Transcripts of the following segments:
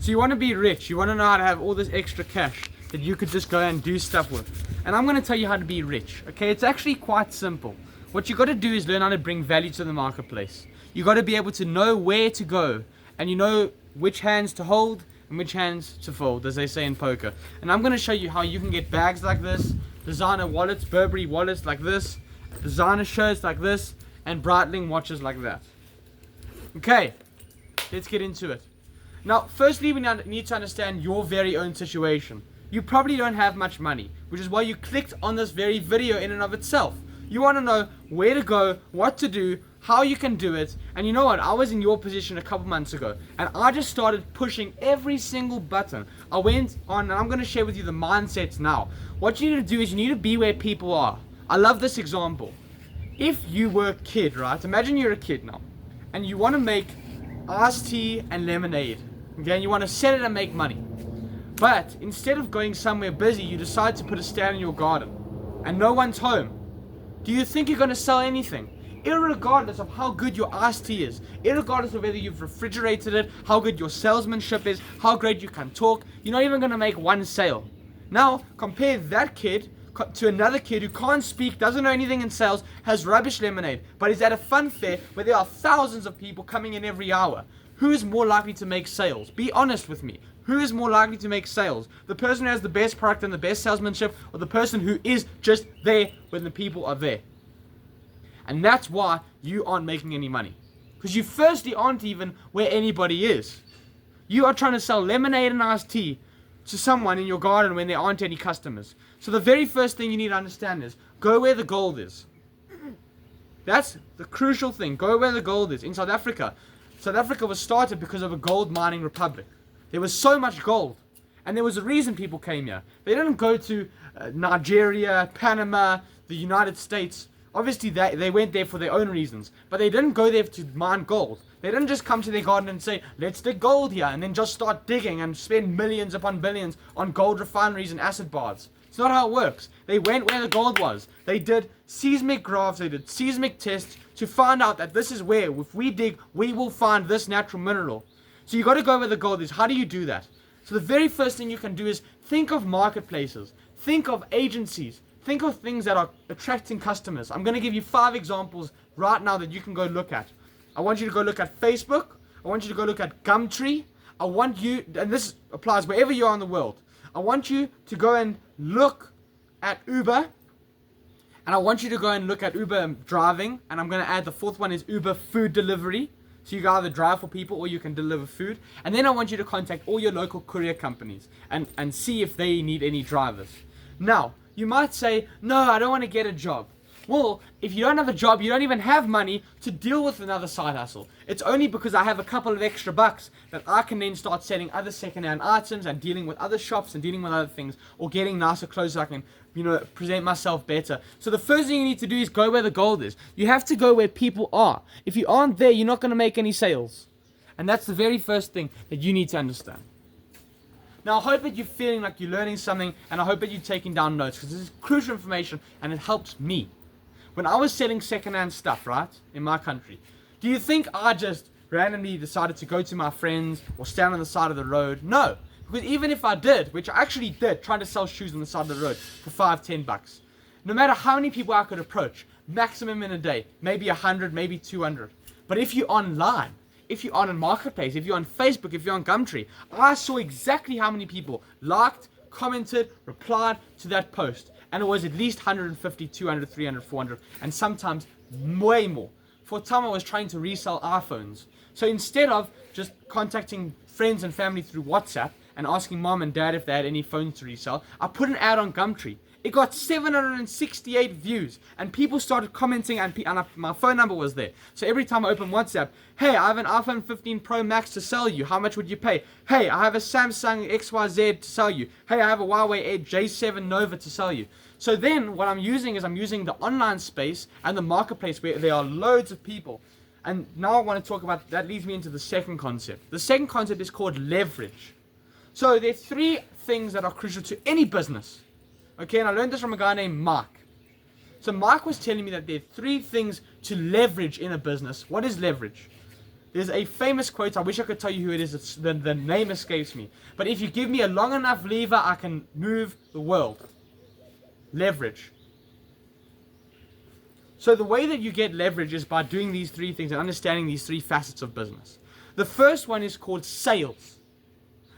So you want to be rich. You want to know how to have all this extra cash that you could just go and do stuff with. And I'm going to tell you how to be rich. Okay, it's actually quite simple. What you got to do is learn how to bring value to the marketplace. You got to be able to know where to go, and you know which hands to hold and which hands to fold, as they say in poker. And I'm going to show you how you can get bags like this, designer wallets, Burberry wallets like this, designer shirts like this, and Breitling watches like that. Okay, let's get into it. Now, firstly, we need to understand your very own situation. You probably don't have much money, which is why you clicked on this very video in and of itself. You want to know where to go, what to do, how you can do it. And you know what? I was in your position a couple months ago, and I just started pushing every single button. I went on, and I'm going to share with you the mindsets now. What you need to do is you need to be where people are. I love this example. If you were a kid, right? Imagine you're a kid now, and you want to make iced tea and lemonade. Okay, and you want to sell it and make money. But instead of going somewhere busy, you decide to put a stand in your garden, and no one's home. Do you think you're going to sell anything? Irregardless of how good your iced tea is, irregardless of whether you've refrigerated it, how good your salesmanship is, how great you can talk, you're not even going to make one sale. Now, compare that kid to another kid who can't speak, doesn't know anything in sales, has rubbish lemonade, but is at a fun fair where there are thousands of people coming in every hour. Who is more likely to make sales? Be honest with me. Who is more likely to make sales? The person who has the best product and the best salesmanship, or the person who is just there when the people are there? And that's why you aren't making any money. Because you firstly aren't even where anybody is. You are trying to sell lemonade and iced tea to someone in your garden when there aren't any customers. So the very first thing you need to understand is, go where the gold is. That's the crucial thing. Go where the gold is. In South Africa was started because of a gold mining republic. There was so much gold. And there was a reason people came here. They didn't go to Nigeria, Panama, the United States. Obviously, they went there for their own reasons, but they didn't go there to mine gold. They didn't just come to their garden and say, let's dig gold here, and then just start digging and spend millions upon billions on gold refineries and acid baths. It's not how it works. They went where the gold was. They did seismic graphs, they did seismic tests to find out that this is where, if we dig, we will find this natural mineral. So you got to go where the gold is. How do you do that? So the very first thing you can do is think of marketplaces, think of agencies, think of things that are attracting customers. I'm going to give you 5 examples right now that you can go look at. I want you to go look at Facebook. I want you to go look at Gumtree. I want you, and this applies wherever you are in the world, I want you to go and look at Uber. And I want you to go and look at Uber driving. And I'm going to add the 4th one is Uber food delivery. So you can either drive for people or you can deliver food. And then I want you to contact all your local courier companies and see if they need any drivers. Now, you might say, no, I don't want to get a job. Well, if you don't have a job, you don't even have money to deal with another side hustle. It's only because I have a couple of extra bucks that I can then start selling other second-hand items and dealing with other shops and dealing with other things, or getting nicer clothes so I can, present myself better. So the first thing you need to do is go where the gold is. You have to go where people are. If you aren't there, you're not going to make any sales. And that's the very first thing that you need to understand. Now, I hope that you're feeling like you're learning something, and I hope that you're taking down notes, because this is crucial information, and it helps me. When I was selling second-hand stuff, right, in my country, do you think I just randomly decided to go to my friends or stand on the side of the road? No. Because even if I did, which I actually did, trying to sell shoes on the side of the road for $5-10, no matter how many people I could approach, maximum in a day, maybe 100, maybe 200. But if you're online, if you're on a marketplace, if you're on Facebook, if you're on Gumtree, I saw exactly how many people liked, commented, replied to that post. And it was at least 150, 200, 300, 400, and sometimes way more. For a time I was trying to resell iPhones. So instead of just contacting friends and family through WhatsApp and asking mom and dad if they had any phones to resell, I put an ad on Gumtree. It got 768 views, and people started commenting, and my phone number was there. So every time I open WhatsApp, hey, I have an iPhone 15 Pro Max to sell you. How much would you pay? Hey, I have a Samsung XYZ to sell you. Hey, I have a Huawei Edge J7 Nova to sell you. So then what I'm using is I'm using the online space and the marketplace where there are loads of people. And now I want to talk about, that leads me into the second concept. The second concept is called leverage. So there are 3 things that are crucial to any business. Okay, and I learned this from a guy named Mike. So Mike was telling me that there are 3 things to leverage in a business. What is leverage? There's a famous quote. I wish I could tell you who it is. The name escapes me. But if you give me a long enough lever, I can move the world. Leverage. So the way that you get leverage is by doing these three things and understanding these three facets of business. The first one is called sales.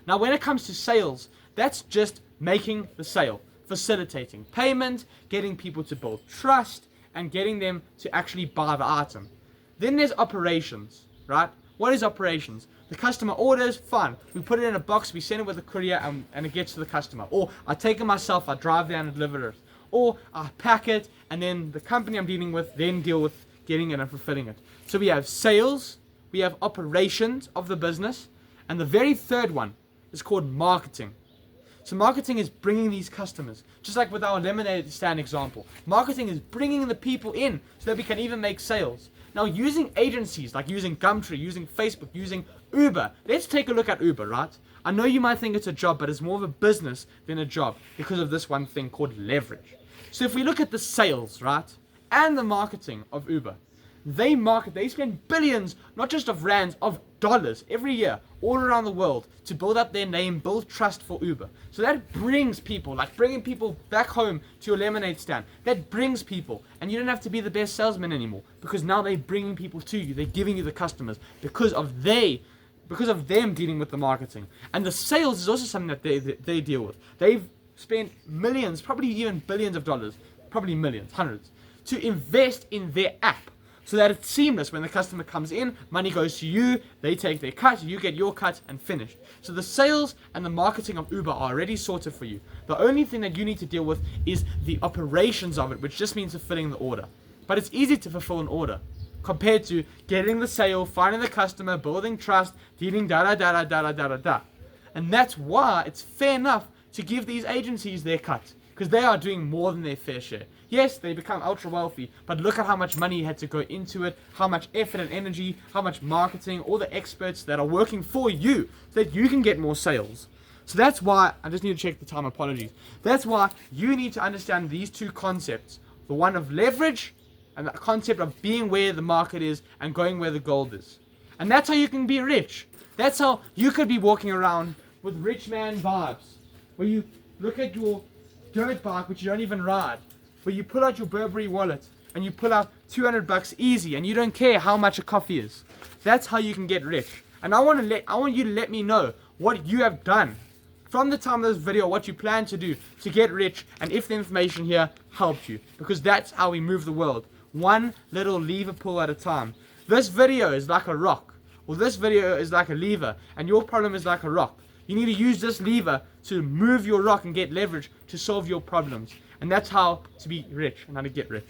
Now when it comes to sales, that's just making the sale, facilitating payment, getting people to build trust, and getting them to actually buy the item. Then there's operations, right? What is operations? The customer orders, fine. We put it in a box, we send it with a courier, and it gets to the customer. Or I take it myself, I drive down and deliver it. Or I pack it, and then the company I'm dealing with then deal with getting it and fulfilling it. So we have sales, we have operations of the business, and the very third one is called marketing. So marketing is bringing these customers, just like with our lemonade stand example. Marketing is bringing the people in so that we can even make sales. Now using agencies, like using Gumtree, using Facebook, using Uber. Let's take a look at Uber, right? I know you might think it's a job, but it's more of a business than a job because of this one thing called leverage. So if we look at the sales, right, and the marketing of Uber, they spend billions, not just of rands, of dollars every year all around the world to build up their name, build trust for Uber. So that brings people, like bringing people back home to your lemonade stand. That brings people, and you don't have to be the best salesman anymore because now they're bringing people to you. They're giving you the customers because of them dealing with the marketing. And the sales is also something that they deal with. They've spent millions, probably even billions of dollars, probably millions, hundreds, to invest in their app. So that it's seamless. When the customer comes in, money goes to you, they take their cut, you get your cut, and finished. So the sales and the marketing of Uber are already sorted for you. The only thing that you need to deal with is the operations of it, which just means fulfilling the order. But it's easy to fulfill an order compared to getting the sale, finding the customer, building trust, dealing da. And that's why it's fair enough to give these agencies their cut, because they are doing more than their fair share. Yes, they become ultra wealthy, but look at how much money had to go into it, how much effort and energy, how much marketing, all the experts that are working for you so that you can get more sales. So that's why, I just need to check the time, apologies. That's why you need to understand these two concepts. The one of leverage and the concept of being where the market is and going where the gold is. And that's how you can be rich. That's how you could be walking around with rich man vibes, where you look at your dirt bike, which you don't even ride, where you pull out your Burberry wallet and you pull out $200 easy and you don't care how much a coffee is. That's how you can get rich. And I want you to let me know what you have done from the time of this video, what you plan to do to get rich, and if the information here helped you, because that's how we move the world, one little lever pull at a time. This video is like a rock, or this video is like a lever, and your problem is like a rock. You need to use this lever to move your rock and get leverage to solve your problems. And that's how to be rich and how to get rich.